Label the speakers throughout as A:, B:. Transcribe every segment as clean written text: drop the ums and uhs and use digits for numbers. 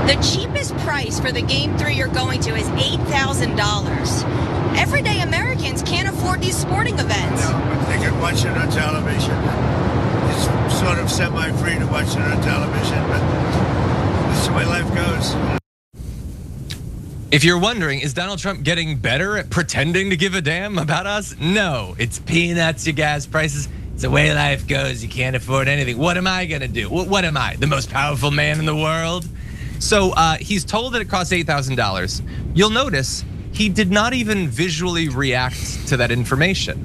A: The cheapest price for the Game 3 you're going to is $8,000. Everyday Americans can't afford these sporting events.
B: No, but they can watch it on television. It's sort of semi-free to watch it on television, but this is the way life goes.
C: If you're wondering, is Donald Trump getting better at pretending to give a damn about us? No, it's peanuts, you gas prices. It's the way life goes. You can't afford anything. What am I gonna do? What am I, the most powerful man in the world? So he's told that it costs $8,000. You'll notice he did not even visually react to that information.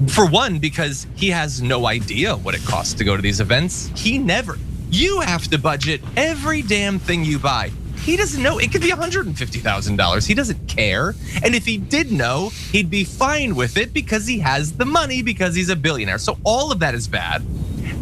C: For one, because he has no idea what it costs to go to these events. You have to budget every damn thing you buy. He doesn't know. It could be $150,000. He doesn't care. And if he did know, he'd be fine with it because he has the money, because he's a billionaire. So all of that is bad.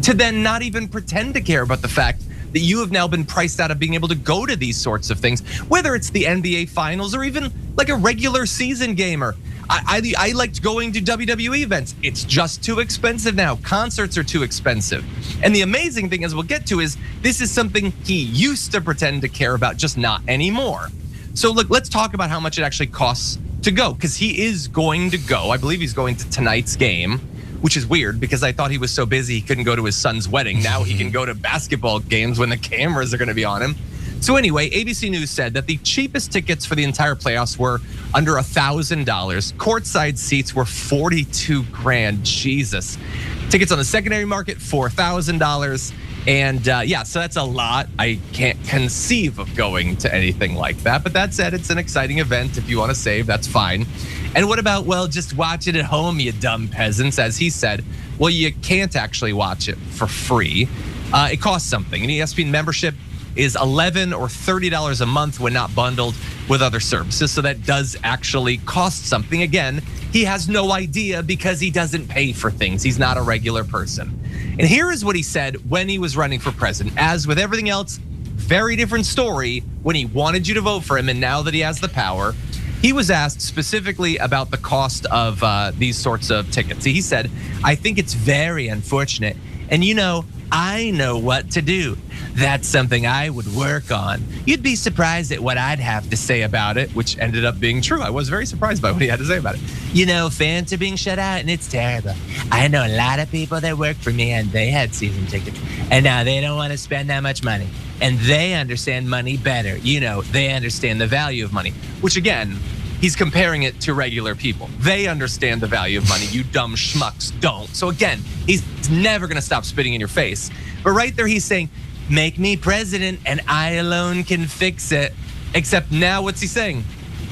C: To then not even pretend to care about the fact that you have now been priced out of being able to go to these sorts of things, whether it's the N.B.A. finals or even like a regular season gamer. I liked going to WWE events. It's just too expensive now. Concerts are too expensive. And the amazing thing, as we'll get to, is this is something he used to pretend to care about, just not anymore. So look, let's talk about how much it actually costs to go, because he is going to go. I believe he's going to tonight's game, which is weird because I thought he was so busy he couldn't go to his son's wedding. Now he can go to basketball games when the cameras are gonna be on him. So anyway, ABC News said that the cheapest tickets for the entire playoffs were under $1,000. Courtside seats were 42 grand, Jesus. Tickets on the secondary market, $4,000. And yeah, so that's a lot. I can't conceive of going to anything like that. But that said, it's an exciting event. If you want to save, that's fine. And what about, well, just watch it at home, you dumb peasants, as he said. Well, you can't actually watch it for free. It costs something. An ESPN membership is $11 or $30 a month when not bundled with other services. So that does actually cost something. Again, he has no idea because he doesn't pay for things. He's not a regular person. And here is what he said when he was running for president. As with everything else, very different story when he wanted you to vote for him and now that he has the power. He was asked specifically about the cost of these sorts of tickets. He said, I think it's very unfortunate. And I know what to do. That's something I would work on. You'd be surprised at what I'd have to say about it, which ended up being true. I was very surprised by what he had to say about it. Fans are being shut out and it's terrible. I know a lot of people that work for me and they had season tickets and now they don't want to spend that much money. And they understand money better. They understand the value of money, which again, he's comparing it to regular people. They understand the value of money. You dumb schmucks don't. So again, he's never gonna stop spitting in your face. But right there, he's saying, make me president and I alone can fix it. Except now what's he saying?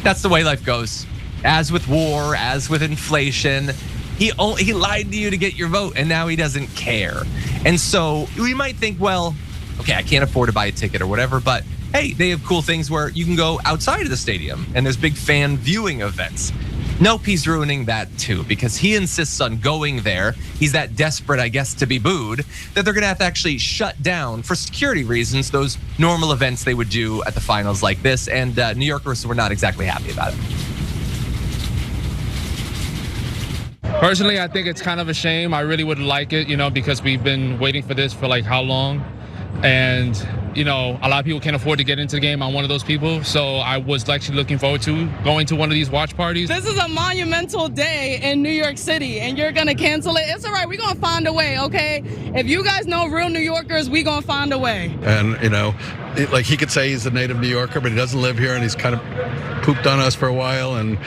C: That's the way life goes. As with war, as with inflation, he lied to you to get your vote and now he doesn't care. And so we might think, well, okay, I can't afford to buy a ticket or whatever, but hey, they have cool things where you can go outside of the stadium and there's big fan viewing events. Nope, he's ruining that too because he insists on going there. He's that desperate, I guess, to be booed that they're gonna have to actually shut down for security reasons those normal events they would do at the finals like this. And New Yorkers were not exactly happy about it.
D: Personally, I think it's kind of a shame. I really would like it, because we've been waiting for this for like how long? And a lot of people can't afford to get into the game. I'm one of those people. So I was actually looking forward to going to one of these watch parties.
E: This is a monumental day in New York City and you're gonna cancel it. It's all right, we're gonna find a way, okay? If you guys know real New Yorkers, we gonna find a way.
F: And like he could say he's a native New Yorker, but he doesn't live here and he's kind of pooped on us for a while. And,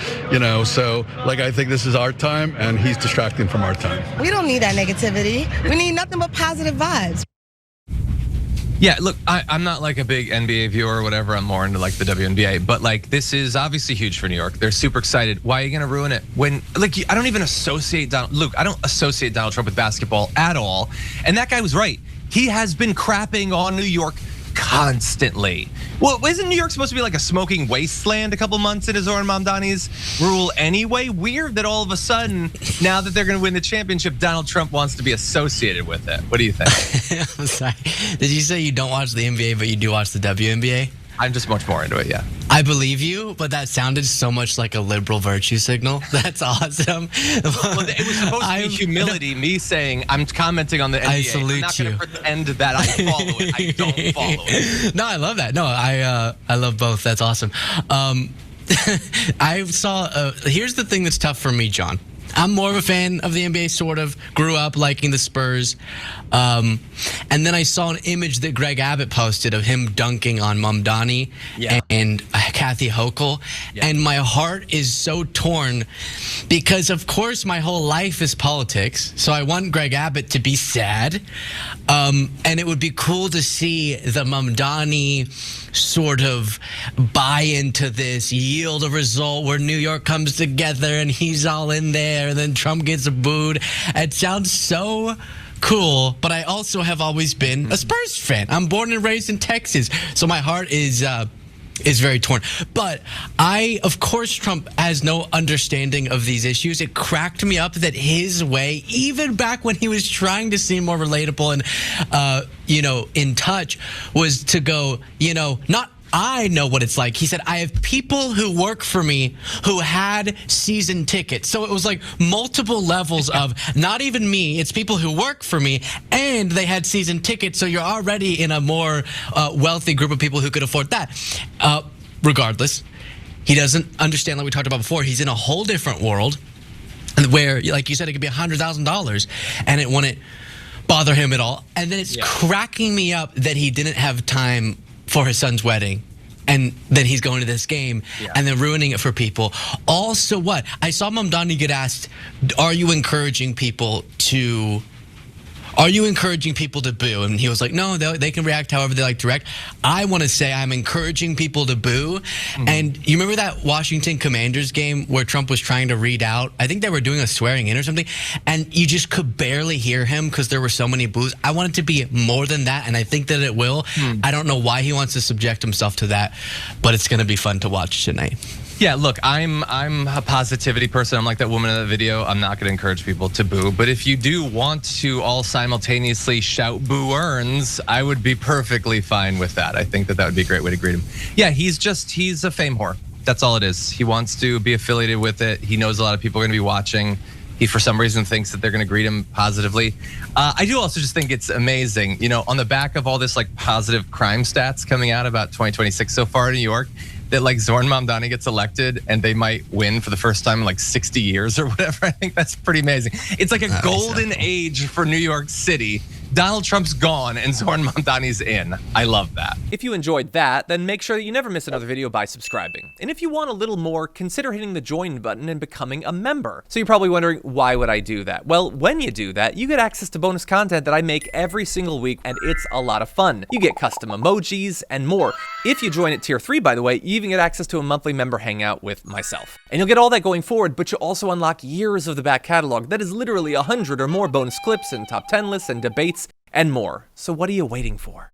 F: so like I think this is our time and he's distracting from our time.
G: We don't need that negativity. We need nothing but positive vibes.
C: Yeah, look, I'm not like a big NBA viewer or whatever. I'm more into like the WNBA, but like this is obviously huge for New York. They're super excited. Why are you gonna ruin it? When I don't even associate I don't associate Donald Trump with basketball at all. And that guy was right. He has been crapping on New York constantly. Well, isn't New York supposed to be like a smoking wasteland a couple months into Zohran Mamdani's rule anyway? Weird that all of a sudden, now that they're gonna win the championship, Donald Trump wants to be associated with it. What do you think?
H: I'm sorry. Did you say you don't watch the NBA, but you do watch the WNBA?
C: I'm just much more into it, yeah.
H: I believe you, but that sounded so much like a liberal virtue signal. That's awesome.
C: Well, it was supposed to be humility, me saying I'm commenting on the NBA.
H: I salute
C: I'm not going
H: you.
C: to pretend that I follow it. I don't follow it.
H: No, I love that. No, I love both. That's awesome. I saw. Here's the thing that's tough for me, John. I'm more of a fan of the NBA, sort of. Grew up liking the Spurs. And then I saw an image that Greg Abbott posted of him dunking on Mamdani and Kathy Hochul. Yeah. And my heart is so torn because, of course, my whole life is politics. So I want Greg Abbott to be sad. And it would be cool to see the Mamdani sort of buy into this, yield a result where New York comes together and he's all in there, and then Trump gets booed. It sounds so cool, but I also have always been a Spurs fan. I'm born and raised in Texas, so my heart is very torn. But of course, Trump has no understanding of these issues. It cracked me up that his way, even back when he was trying to seem more relatable and, in touch, was to go, not I know what it's like. He said, I have people who work for me who had season tickets. So it was like multiple levels of not even me. It's people who work for me and they had season tickets. So you're already in a more wealthy group of people who could afford that. Regardless, he doesn't understand, like we talked about before. He's in a whole different world where, like you said, it could be $100,000 and it wouldn't bother him at all. And then it's cracking me up that he didn't have time for his son's wedding, and then he's going to this game and then ruining it for people. Also, what? I saw Mamdani get asked, are you encouraging people to boo? And he was like, no, they can react however they like to react. I want to say I'm encouraging people to boo. And you remember that Washington Commanders game where Trump was trying to read out? I think they were doing a swearing in or something. And you just could barely hear him because there were so many boos. I want it to be more than that, and I think that it will. I don't know why he wants to subject himself to that, but it's going to be fun to watch tonight.
C: Yeah, look, I'm a positivity person. I'm like that woman in the video. I'm not going to encourage people to boo. But if you do want to all simultaneously shout boo earns, I would be perfectly fine with that. I think that would be a great way to greet him. Yeah, he's a fame whore. That's all it is. He wants to be affiliated with it. He knows a lot of people are going to be watching. He, for some reason, thinks that they're going to greet him positively. I do also just think it's amazing, on the back of all this like positive crime stats coming out about 2026 so far in New York, that like Zohran Mamdani gets elected and they might win for the first time in like 60 years or whatever. I think that's pretty amazing. It's like a golden age for New York City. Donald Trump's gone and Zohran Mamdani's in. I love that.
I: If you enjoyed that, then make sure that you never miss another video by subscribing. And if you want a little more, consider hitting the join button and becoming a member. So you're probably wondering, why would I do that? Well, when you do that, you get access to bonus content that I make every single week, and it's a lot of fun. You get custom emojis and more. If you join at tier 3, by the way, you even get access to a monthly member hangout with myself. And you'll get all that going forward, but you'll also unlock years of the back catalog that is literally 100 or more bonus clips and top 10 lists and debates and more. So what are you waiting for?